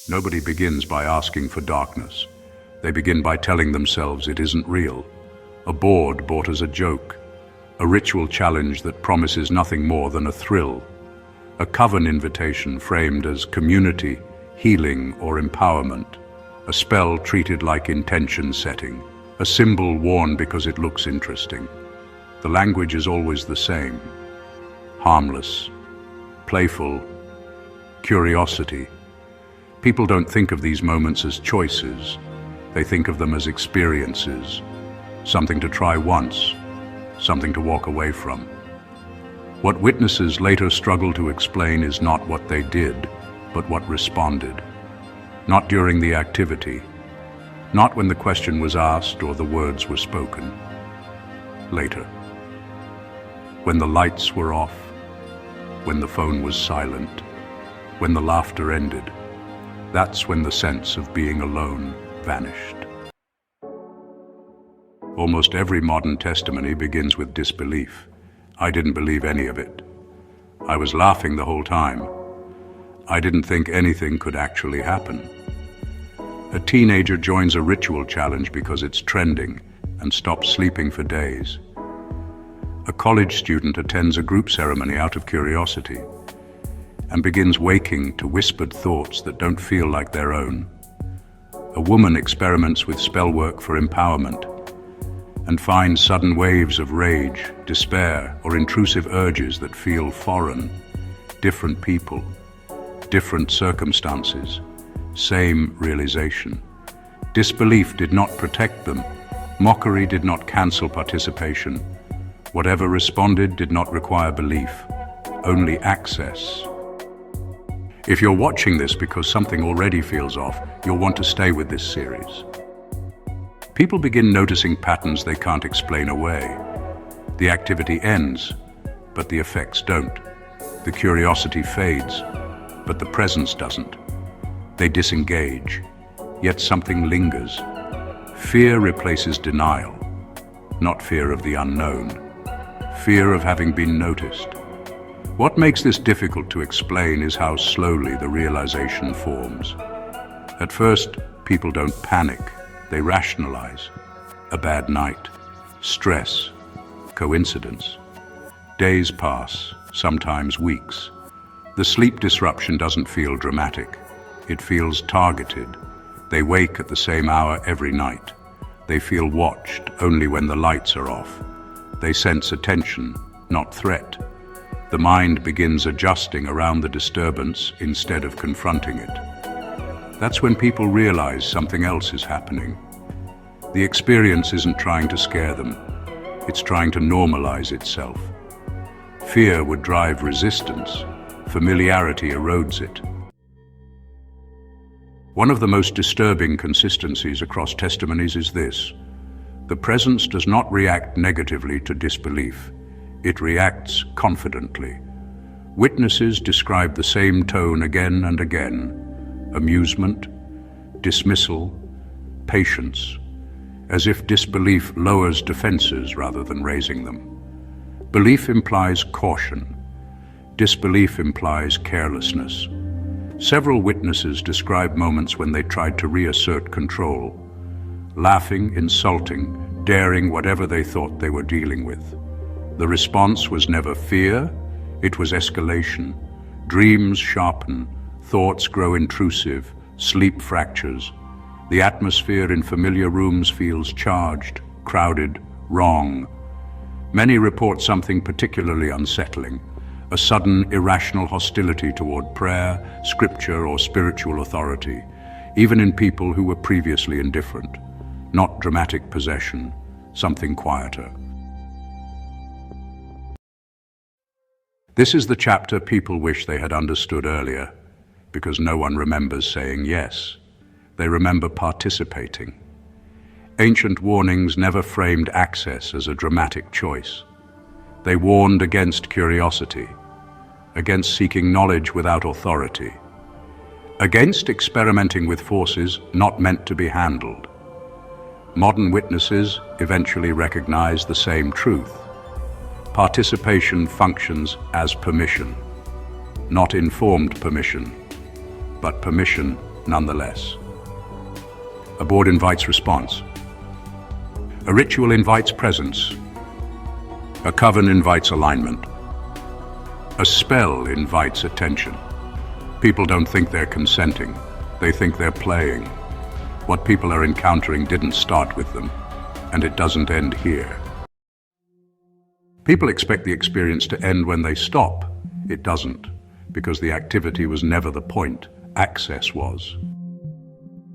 Nobody begins by asking for darkness. They begin by telling themselves it isn't real. A board bought as a joke. A ritual challenge that promises nothing more than a thrill. A coven invitation framed as community, healing, or empowerment. A spell treated like intention setting. A symbol worn because it looks interesting. The language is always the same. Harmless, playful, curiosity. People don't think of these moments as choices. They think of them as experiences. Something to try once, something to walk away from. What witnesses later struggle to explain is not what they did, but what responded. Not during the activity, not when the question was asked or the words were spoken. Later. When the lights were off, when the phone was silent, when the laughter ended, that's when the sense of being alone vanished. Almost every modern testimony begins with disbelief. I didn't believe any of it. I was laughing the whole time. I didn't think anything could actually happen. A teenager joins a ritual challenge because it's trending and stops sleeping for days. A college student attends a group ceremony out of curiosity and begins waking to whispered thoughts that don't feel like their own. A woman experiments with spell work for empowerment and finds sudden waves of rage, despair, or intrusive urges that feel foreign. Different people, different circumstances, same realization. Disbelief did not protect them. Mockery did not cancel participation. Whatever responded did not require belief, only access. If you're watching this because something already feels off, you'll want to stay with this series. People begin noticing patterns they can't explain away. The activity ends, but the effects don't. The curiosity fades, but the presence doesn't. They disengage, yet something lingers. Fear replaces denial, not fear of the unknown. Fear of having been noticed. What makes this difficult to explain is how slowly the realization forms. At first, people don't panic, they rationalize. A bad night, stress, coincidence. Days pass, sometimes weeks. The sleep disruption doesn't feel dramatic. It feels targeted. They wake at the same hour every night. They feel watched only when the lights are off. They sense attention, not threat. The mind begins adjusting around the disturbance instead of confronting it. That's when people realize something else is happening. The experience isn't trying to scare them. It's trying to normalize itself. Fear would drive resistance. Familiarity erodes it. One of the most disturbing consistencies across testimonies is this. The presence does not react negatively to disbelief. It reacts confidently. Witnesses describe the same tone again and again. Amusement, dismissal, patience, as if disbelief lowers defenses rather than raising them. Belief implies caution. Disbelief implies carelessness. Several witnesses describe moments when they tried to reassert control, laughing, insulting, daring whatever they thought they were dealing with. The response was never fear, it was escalation. Dreams sharpen, thoughts grow intrusive, sleep fractures. The atmosphere in familiar rooms feels charged, crowded, wrong. Many report something particularly unsettling, a sudden irrational hostility toward prayer, scripture, or spiritual authority, even in people who were previously indifferent. Not dramatic possession, something quieter. This is the chapter people wish they had understood earlier, because no one remembers saying yes. They remember participating. Ancient warnings never framed access as a dramatic choice. They warned against curiosity, against seeking knowledge without authority, against experimenting with forces not meant to be handled. Modern witnesses eventually recognize the same truth. Participation functions as permission, not informed permission, but permission nonetheless. A board invites response. A ritual invites presence. A coven invites alignment. A spell invites attention. People don't think they're consenting. They think they're playing. What people are encountering didn't start with them, and it doesn't end here. People expect the experience to end when they stop. It doesn't, because the activity was never the point. Access was.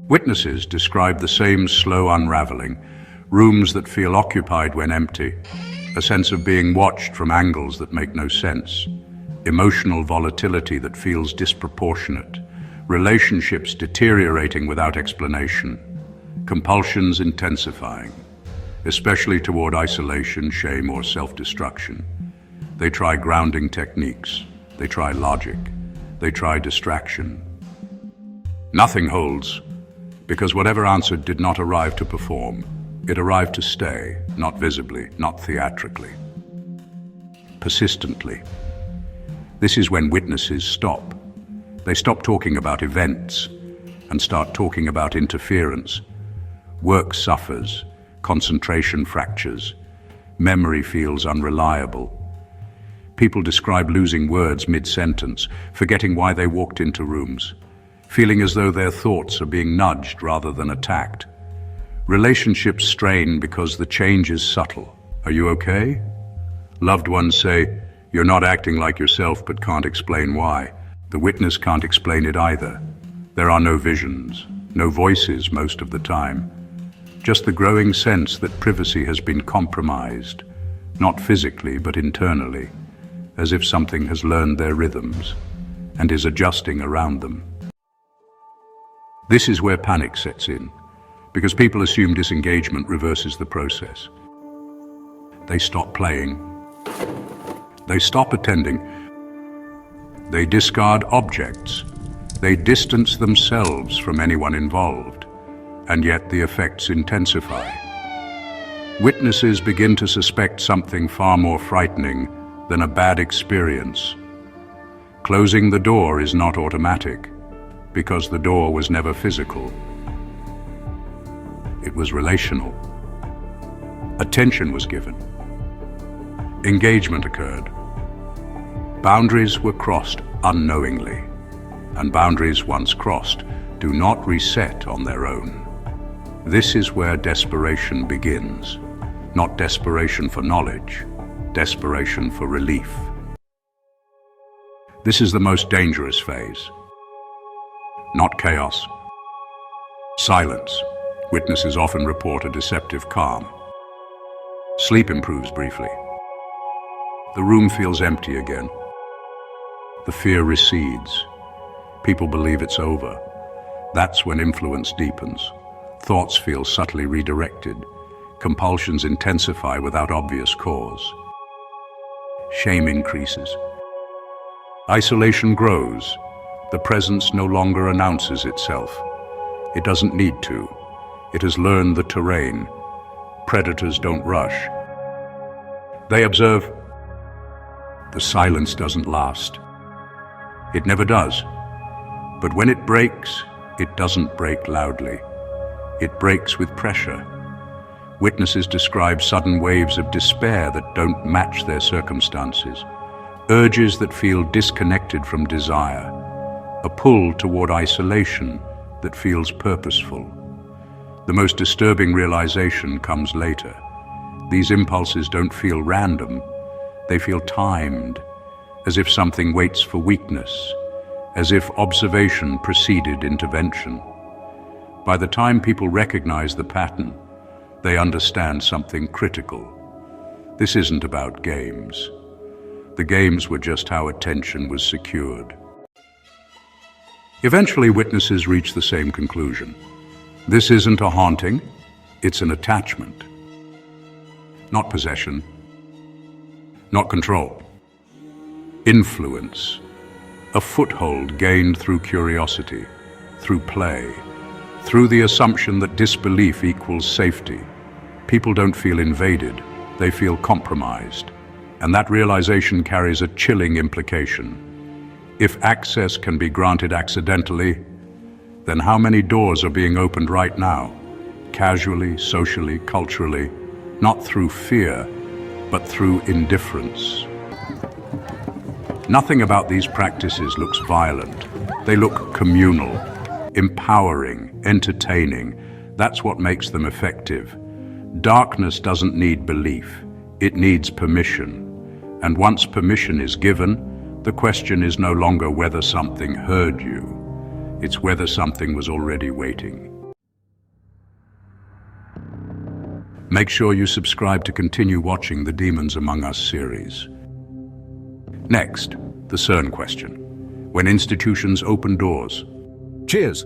Witnesses describe the same slow unraveling, rooms that feel occupied when empty, a sense of being watched from angles that make no sense, emotional volatility that feels disproportionate, relationships deteriorating without explanation, compulsions intensifying, especially toward isolation, shame, or self-destruction. They try grounding techniques. They try logic. They try distraction. Nothing holds, because whatever answered did not arrive to perform. It arrived to stay, not visibly, not theatrically. Persistently. This is when witnesses stop. They stop talking about events and start talking about interference. Work suffers, concentration fractures, memory feels unreliable. People describe losing words mid-sentence, forgetting why they walked into rooms, feeling as though their thoughts are being nudged rather than attacked. Relationships strain because the change is subtle. Are you okay? Loved ones say, you're not acting like yourself but can't explain why. The witness can't explain it either. There are no visions, no voices most of the time. Just the growing sense that privacy has been compromised, not physically but internally, as if something has learned their rhythms and is adjusting around them. This is where panic sets in, because people assume disengagement reverses the process. They stop playing. They stop attending. They discard objects. They distance themselves from anyone involved, and yet the effects intensify. Witnesses begin to suspect something far more frightening than a bad experience. Closing the door is not automatic, because the door was never physical. It was relational. Attention was given. Engagement occurred. Boundaries were crossed unknowingly, and boundaries once crossed do not reset on their own. This is where desperation begins. Not desperation for knowledge, desperation for relief. This is the most dangerous phase. Not chaos. Silence. Witnesses often report a deceptive calm. Sleep improves briefly. The room feels empty again. The fear recedes. People believe it's over. That's when influence deepens. Thoughts feel subtly redirected. Compulsions intensify without obvious cause. Shame increases. Isolation grows. The presence no longer announces itself. It doesn't need to. It has learned the terrain. Predators don't rush. They observe. The silence doesn't last. It never does. But when it breaks, it doesn't break loudly. It breaks with pressure. Witnesses describe sudden waves of despair that don't match their circumstances, urges that feel disconnected from desire, a pull toward isolation that feels purposeful. The most disturbing realization comes later. These impulses don't feel random. They feel timed, as if something waits for weakness, as if observation preceded intervention. By the time people recognize the pattern, they understand something critical. This isn't about games. The games were just how attention was secured. Eventually, witnesses reach the same conclusion. This isn't a haunting, it's an attachment. Not possession, not control. Influence, a foothold gained through curiosity, through play, through the assumption that disbelief equals safety. People don't feel invaded, they feel compromised. And that realization carries a chilling implication. If access can be granted accidentally, Then how many doors are being opened right now? Casually, socially, culturally, not through fear, but through indifference. Nothing about these practices looks violent. They look communal, empowering, entertaining. That's what makes them effective. Darkness doesn't need belief. It needs permission. And once permission is given, the question is no longer whether something heard you. It's whether something was already waiting. Make sure you subscribe to continue watching the Demons Among Us series. Next, the CERN question. When institutions open doors. Cheers!